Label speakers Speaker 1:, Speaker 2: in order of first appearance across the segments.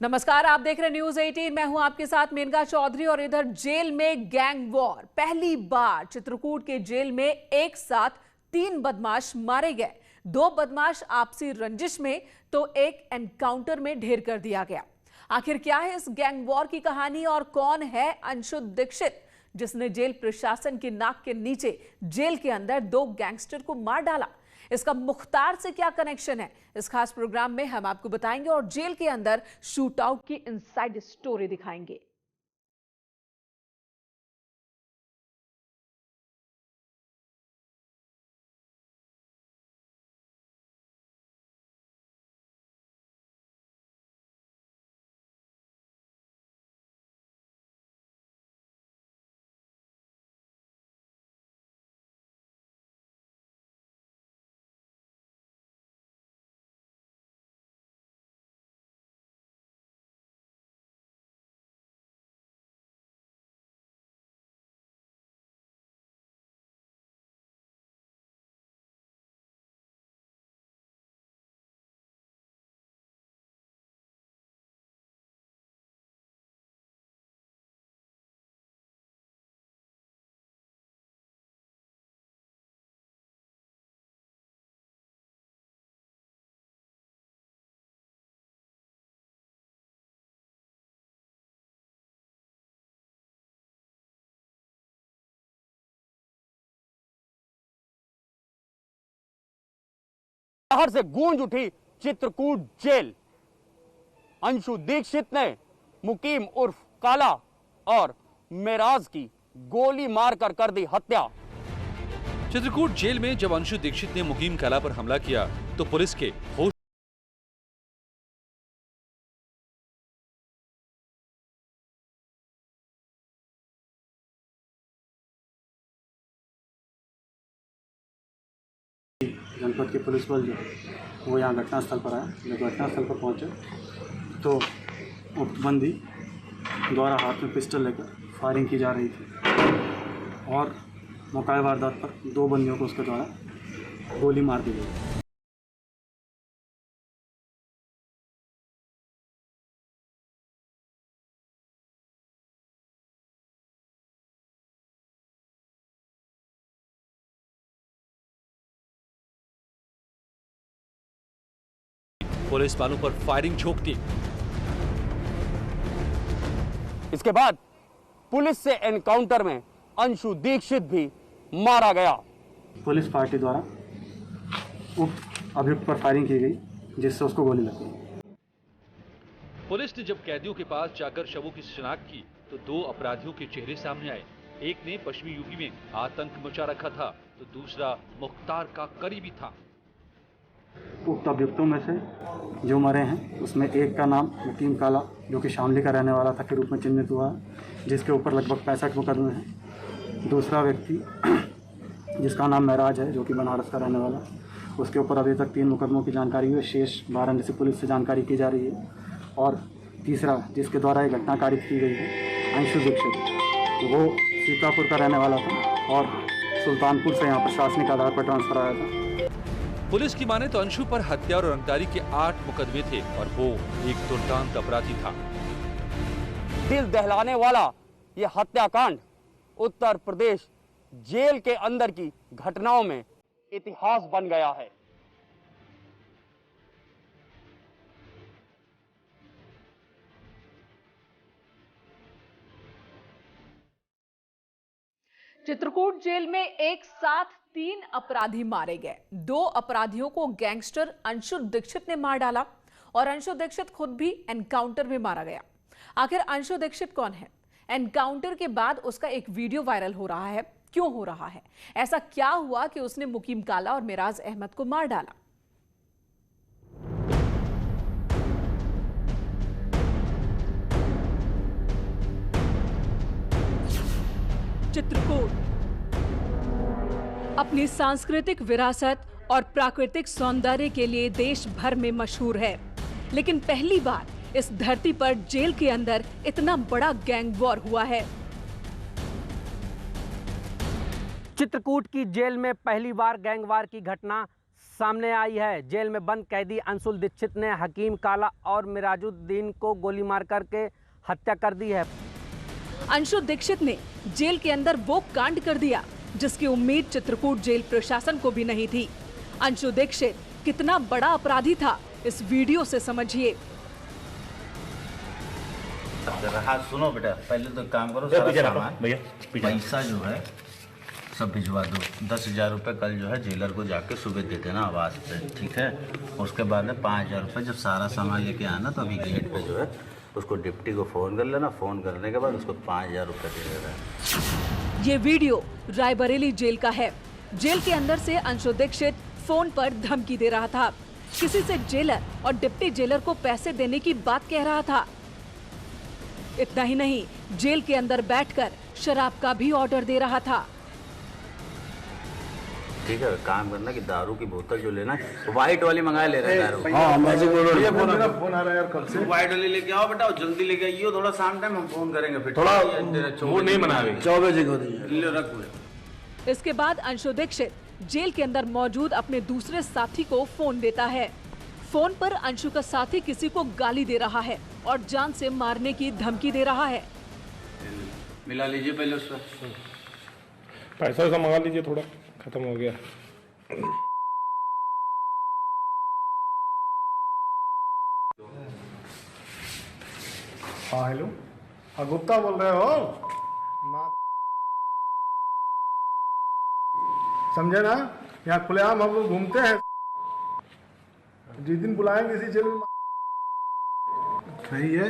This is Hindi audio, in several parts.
Speaker 1: नमस्कार, आप देख रहे हैं न्यूज 18। मैं हूं आपके साथ मेनका चौधरी और इधर जेल में गैंग वॉर। पहली बार चित्रकूट के जेल में एक साथ 3 बदमाश मारे गए। 2 बदमाश आपसी रंजिश में तो एक एनकाउंटर में ढेर कर दिया गया। आखिर क्या है इस गैंग वॉर की कहानी और कौन है अंशु दीक्षित, जिसने जेल प्रशासन की नाक के नीचे जेल के अंदर 2 गैंगस्टर को मार डाला? इसका मुख्तार से क्या कनेक्शन है, इस खास प्रोग्राम में हम आपको बताएंगे और जेल के अंदर शूट आउट की इनसाइड स्टोरी दिखाएंगे।
Speaker 2: शहर से गूंज उठी चित्रकूट जेल। अंशु दीक्षित ने मुकीम उर्फ काला और मेराज की गोली मारकर कर दी हत्या।
Speaker 3: चित्रकूट जेल में जब अंशु दीक्षित ने मुकीम काला पर हमला किया तो पुलिस के होश
Speaker 4: जनपद के पुलिस बल जो वो यहाँ घटनास्थल पर आया। जब घटनास्थल पर पहुँचे तो उपबंदी द्वारा हाथ में पिस्टल लेकर फायरिंग की जा रही थी और मौका वारदात पर 2 बंदियों को उसके द्वारा गोली मार दी गई।
Speaker 3: पुलिस वालों पर फायरिंग झोंक दी।
Speaker 2: इसके बाद पुलिस से एनकाउंटर में अंशु दीक्षित भी मारा गया।
Speaker 4: पुलिस पार्टी द्वारा उक्त अभियुक्त पर फायरिंग की गई, जिससे उसको गोली लग गई।
Speaker 3: पुलिस ने जब कैदियों के पास जाकर शवों की शिनाख्त की तो 2 अपराधियों के चेहरे सामने आए। एक ने पश्चिमी यूपी में आतंक मचा रखा था तो दूसरा मुख्तार का करीबी था।
Speaker 4: उक्त अभियुक्तों में से जो मरे हैं उसमें एक का नाम मुकीम काला, जो कि शामली का रहने वाला था, के रूप में चिन्हित हुआ है, जिसके ऊपर लगभग 65 मुकदमे हैं। दूसरा व्यक्ति जिसका नाम मेराज है, जो कि बनारस का रहने वाला, उसके ऊपर अभी तक 3 मुकदमों की जानकारी हुई है। शेष वाराणसी पुलिस से जानकारी की जा रही है। और तीसरा जिसके द्वारा ये घटना कारित की गई है, अंशु दीक्षित, वो सीतापुर का रहने वाला था और सुल्तानपुर से यहाँ प्रशासनिक आधार पर ट्रांसफर आया था।
Speaker 3: पुलिस की माने तो अंशु पर हत्या और रंगदारी के 8 मुकदमे थे और वो एक दुर्दांत अपराधी था।
Speaker 2: दिल दहलाने वाला यह हत्याकांड उत्तर प्रदेश जेल के अंदर की घटनाओं में इतिहास बन गया है।
Speaker 1: चित्रकूट जेल में एक साथ 3 अपराधी मारे गए। 2 अपराधियों को गैंगस्टर अंशु दीक्षित ने मार डाला और अंशु दीक्षित खुद भी एनकाउंटर में मारा गया। आखिर अंशु दीक्षित कौन है? एनकाउंटर के बाद उसका एक वीडियो वायरल हो रहा है। क्यों हो रहा है? ऐसा क्या हुआ कि उसने मुकीम काला और मेराज अहमद को मार डाला? चित्रकूट अपनी सांस्कृतिक विरासत और प्राकृतिक सौंदर्य के लिए देश भर में मशहूर है, लेकिन पहली बार इस धरती पर जेल के अंदर इतना बड़ा गैंग वॉर हुआ है।
Speaker 5: चित्रकूट की जेल में पहली बार गैंगवार की घटना सामने आई है। जेल में बंद कैदी अंशुल दीक्षित ने हकीम काला और मिराजुद्दीन को गोली मार करके हत्या कर दी है।
Speaker 1: अंशु दीक्षित ने जेल के अंदर वो कांड कर दिया जिसकी उम्मीद चित्रकूट जेल प्रशासन को भी नहीं थी। अंशु दीक्षित कितना बड़ा अपराधी था, इस वीडियो से समझिए।
Speaker 6: हाँ सुनो बेटा, पहले तो काम करो, सारा सामान पैसा जो है सब भिजवा दो। 10,000 रुपये कल जो है जेलर को जाके सुबह दे देना आवाज़ पे, ठीक है। उसके बाद में 5,000 रुपये जब सारा सामान लेके आना तो अभी गेट पे जो है उसको डिप्टी को फ़ोन कर लेना। फ़ोन करने के बाद उसको 5,000 रुपये दे देना।
Speaker 1: ये वीडियो रायबरेली जेल का है। जेल के अंदर से अंशु दीक्षित फोन पर धमकी दे रहा था, किसी से जेलर और डिप्टी जेलर को पैसे देने की बात कह रहा था। इतना ही नहीं, जेल के अंदर बैठकर शराब का भी ऑर्डर दे रहा था।
Speaker 6: ठीक है, काम करना कि दारू की बोतल जो लेना व्हाइट वाली मंगा ले रहे हैं दारू।
Speaker 7: हाँ, मेरा फोन आ रहा है यार कल से।
Speaker 6: व्हाइट वाली लेके आओ बेटा, जल्दी लेके आइए। थोड़ा शाम टाइम हम फोन करेंगे फिर।
Speaker 7: थोड़ा मूड नहीं बना रही। 4 बजे को दीजिए।
Speaker 6: रख।
Speaker 1: इसके बाद अंशु दीक्षित जेल के अंदर मौजूद अपने दूसरे साथी को फोन देता है। फोन पर अंशु का साथी किसी को गाली दे रहा है और जान से मारने की धमकी दे रहा है।
Speaker 6: मिला लीजिए पहले उसका
Speaker 7: पैसा वैसा मंगा लीजिए, थोड़ा खत्म हो गया। हाँ हेलो, हाँ गुप्ता बोल रहे हो ना? समझे ना, यहाँ खुलेआम हम लोग घूमते हैं। जिस दिन बुलाएंगे इसी जेल में सही है।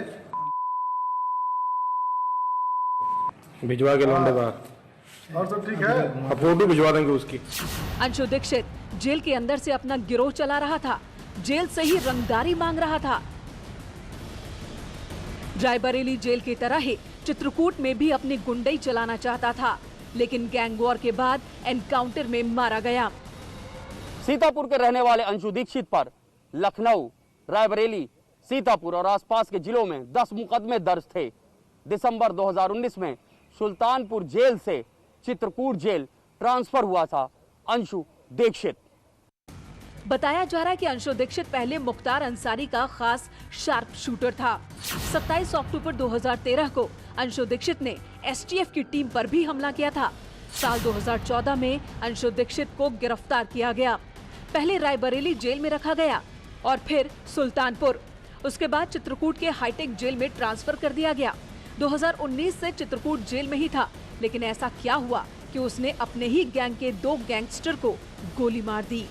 Speaker 7: भिजवा के लौंडे बाहर, और सब ठीक है। अब फोटो भिजवा देंगे उसकी।
Speaker 1: अंशु दीक्षित जेल के अंदर से अपना गिरोह चला रहा था, जेल से ही रंगदारी मांग रहा था। रायबरेली जेल की तरह ही चित्रकूट में भी अपनी गुंडई चलाना चाहता था, लेकिन गैंग वॉर के बाद एनकाउंटर में मारा गया।
Speaker 2: सीतापुर के रहने वाले अंशु दीक्षित पर लखनऊ, रायबरेली, सीतापुर और आसपास के जिलों में 10 मुकदमे दर्ज थे। दिसंबर 2019 में सुल्तानपुर जेल से चित्रकूट जेल ट्रांसफर हुआ था अंशु दीक्षित।
Speaker 1: बताया जा रहा है कि अंशु दीक्षित पहले मुख्तार अंसारी का खास शार्प शूटर था। 27 अक्टूबर 2013 को अंशु दीक्षित ने एसटीएफ की टीम पर भी हमला किया था। साल 2014 में अंशु दीक्षित को गिरफ्तार किया गया। पहले रायबरेली जेल में रखा गया और फिर सुल्तानपुर, उसके बाद चित्रकूट के हाईटेक जेल में ट्रांसफर कर दिया गया। 2019 से चित्रकूट जेल में ही था, लेकिन ऐसा क्या हुआ कि उसने अपने ही गैंग के 2 गैंगस्टर को गोली मार दी।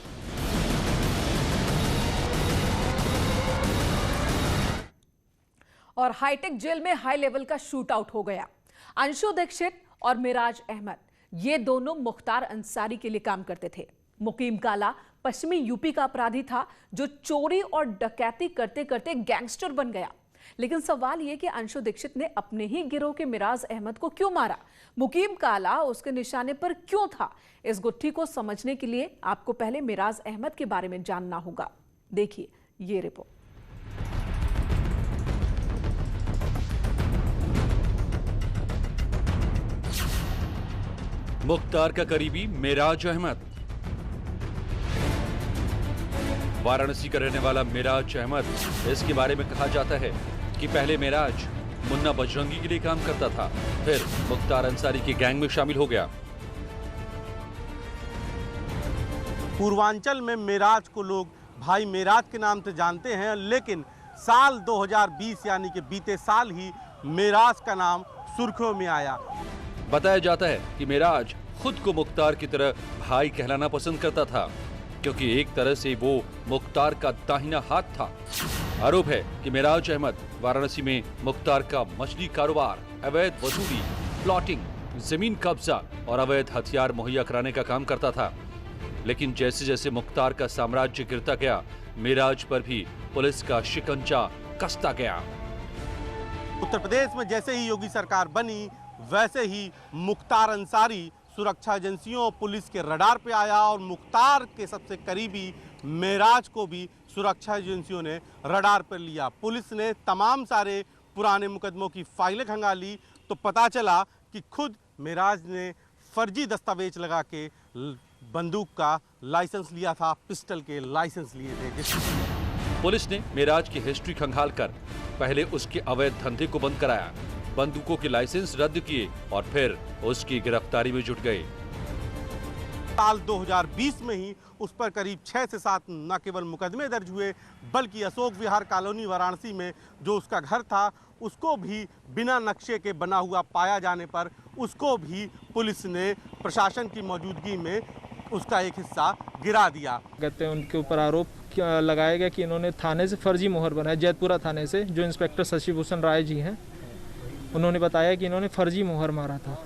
Speaker 1: और हाईटेक जेल में हाई लेवल का शूट आउट हो गया। अंशु दीक्षित और मिराज अहमद, ये दोनों मुख्तार अंसारी के लिए काम करते थे। मुकीम काला पश्चिमी यूपी का अपराधी था जो चोरी और डकैती करते करते गैंगस्टर बन गया। लेकिन सवाल यह कि अंशु दीक्षित ने अपने ही गिरोह के मिराज अहमद को क्यों मारा? मुकीम काला उसके निशाने पर क्यों था? इस गुत्थी को समझने के लिए आपको पहले मिराज अहमद के बारे में जानना होगा। देखिए ये रिपोर्ट।
Speaker 3: मुख्तार का करीबी मिराज अहमद। वाराणसी का रहने वाला मिराज अहमद, इसके बारे में कहा जाता है कि पहले मिराज मुन्ना बजरंगी के लिए काम करता था, फिर मुख्तार अंसारी के गैंग में शामिल हो गया।
Speaker 8: पूर्वांचल में मिराज को लोग भाई मिराज के नाम से जानते हैं, लेकिन साल 2020 यानी कि बीते साल ही मिराज का नाम सुर्खियों में आया।
Speaker 3: बताया जाता है कि मिराज खुद को मुख्तार की तरह भाई कहलाना पसंद करता था, क्योंकि एक तरह से वो मुख्तार का दाहिना हाथ था। आरोप है कि मिराज अहमद वाराणसी में मुख्तार का मछली कारोबार, अवैध वसूली, प्लॉटिंग, जमीन कब्जा और अवैध हथियार मुहैया कराने का काम करता था। लेकिन जैसे जैसे मुख्तार का साम्राज्य गिरता गया, मिराज पर भी पुलिस का शिकंजा कसता गया।
Speaker 8: उत्तर प्रदेश में जैसे ही योगी सरकार बनी, वैसे ही मुख्तार अंसारी सुरक्षा एजेंसियों और पुलिस के रडार पे आया और मुख्तार के सबसे करीबी मिराज को भी सुरक्षा एजेंसियों ने रडार पर लिया। पुलिस ने तमाम सारे पुराने मुकदमों की फाइलें खंगाली तो पता चला कि खुद मिराज ने फर्जी दस्तावेज लगा के बंदूक का लाइसेंस लिया था, पिस्टल के लाइसेंस लिए थे।
Speaker 3: पुलिस ने मेराज की हिस्ट्री खंगालकर पहले उसके अवैध धंधे को बंद कराया, बंदूकों के लाइसेंस रद्द किए और फिर उसकी गिरफ्तारी में जुट गए।
Speaker 8: साल 2020 में ही उस पर करीब 6 से 7 न केवल मुकदमे दर्ज हुए, बल्कि अशोक विहार कॉलोनी वाराणसी में जो उसका घर था उसको भी बिना नक्शे के बना हुआ पाया जाने पर उसको भी पुलिस ने प्रशासन की मौजूदगी में उसका एक हिस्सा गिरा दिया।
Speaker 9: कहते हैं उनके ऊपर आरोप लगाया गया कि इन्होंने थाने से फर्जी मोहर बनाया, जैतपुरा थाने से जो इंस्पेक्टर शशि भूषण राय जी हैं, उन्होंने बताया कि इन्होंने फर्जी मोहर मारा था।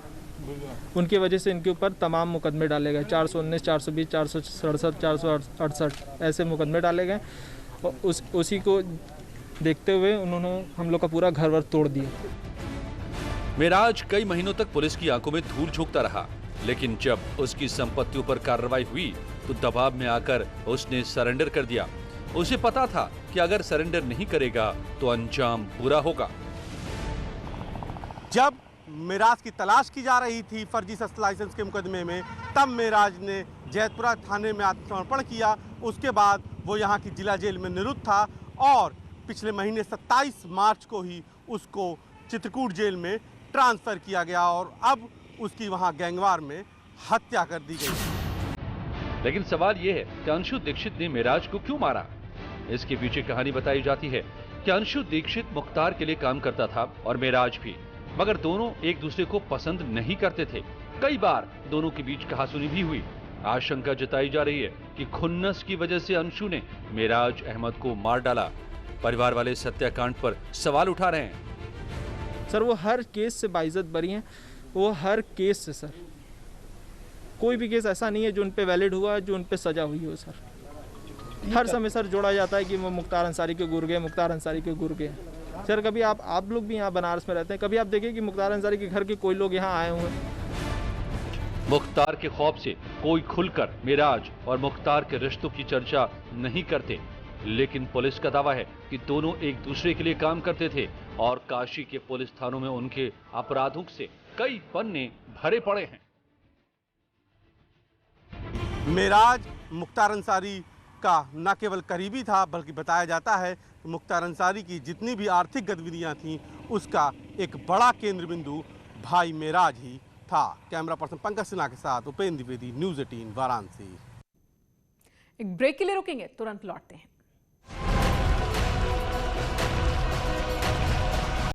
Speaker 9: उनकी वजह से इनके ऊपर तमाम मुकदमे डाले गए, 419, 420, 467, 468 ऐसे मुकदमे डाले गए और उसी को देखते हुए उन्होंने हम लोग का पूरा घर वर तोड़ दिया।
Speaker 3: मेराज कई महीनों तक पुलिस की आंखों में धूल झोंकता रहा, लेकिन जब उसकी संपत्तियों पर कार्रवाई हुई तो दबाव में आकर उसने सरेंडर कर दिया। उसे पता था कि अगर सरेंडर नहीं करेगा तो अंजाम बुरा होगा।
Speaker 8: जब मेराज की तलाश की जा रही थी फर्जी शस्त्र लाइसेंस के मुकदमे में, तब मेराज ने जैतपुरा थाने में आत्मसमर्पण किया। उसके बाद वो यहाँ की जिला जेल में निरुद्ध था और पिछले महीने 27 मार्च को ही उसको चित्रकूट जेल में ट्रांसफर किया गया और अब उसकी वहाँ गैंगवार में हत्या कर दी गई।
Speaker 3: लेकिन सवाल यह है कि अंशु दीक्षित ने मेराज को क्यों मारा? इसके पीछे कहानी बताई जाती है कि अंशु दीक्षित मुख्तार के लिए काम करता था और मेराज भी, मगर दोनों एक दूसरे को पसंद नहीं करते थे। कई बार दोनों के बीच कहासुनी भी हुई। आशंका जताई जा रही है कि खुन्नस की वजह से अंशु ने मेराज अहमद को मार डाला। परिवार वाले इस हत्याकांड पर सवाल उठा रहे हैं।
Speaker 9: सर वो हर केस से बाइज्जत बरी हैं, वो हर केस से सर, कोई भी केस ऐसा नहीं है जो उन पे वैलिड हुआ, जो उन पे सजा हुई हो सर। हर समय सर जोड़ा जाता है कि वो मुख्तार अंसारी के गुर्गे, मुख्तार अंसारी के गुर्गे। सर कभी आप लोग भी यहाँ बनारस में रहते हैं, कभी आप देखिए कि मुख्तार अंसारी के घर के कोई लोग यहाँ आए हुए हैं।
Speaker 3: मुख्तार के खौफ से कोई खुलकर मेराज और मुख्तार के रिश्तों की चर्चा नहीं करते, लेकिन पुलिस का दावा है कि दोनों एक दूसरे के लिए काम करते थे और काशी के पुलिस थानों में उनके अपराधों से कई पन्ने भरे पड़े हैं।
Speaker 8: मेराज मुख्तार अंसारी का न केवल करीबी था, बल्कि बताया जाता है कि मुख्तार अंसारी की जितनी भी आर्थिक गतिविधियां थीं उसका एक बड़ा केंद्र बिंदु भाई मेराज ही था। कैमरा पर्सन पंकज सिन्हा के साथ उपेंद्र द्विवेदी, न्यूज़ 18 वाराणसी।
Speaker 1: एक ब्रेक के लिए रुकेंगे, तुरंत लौटते हैं।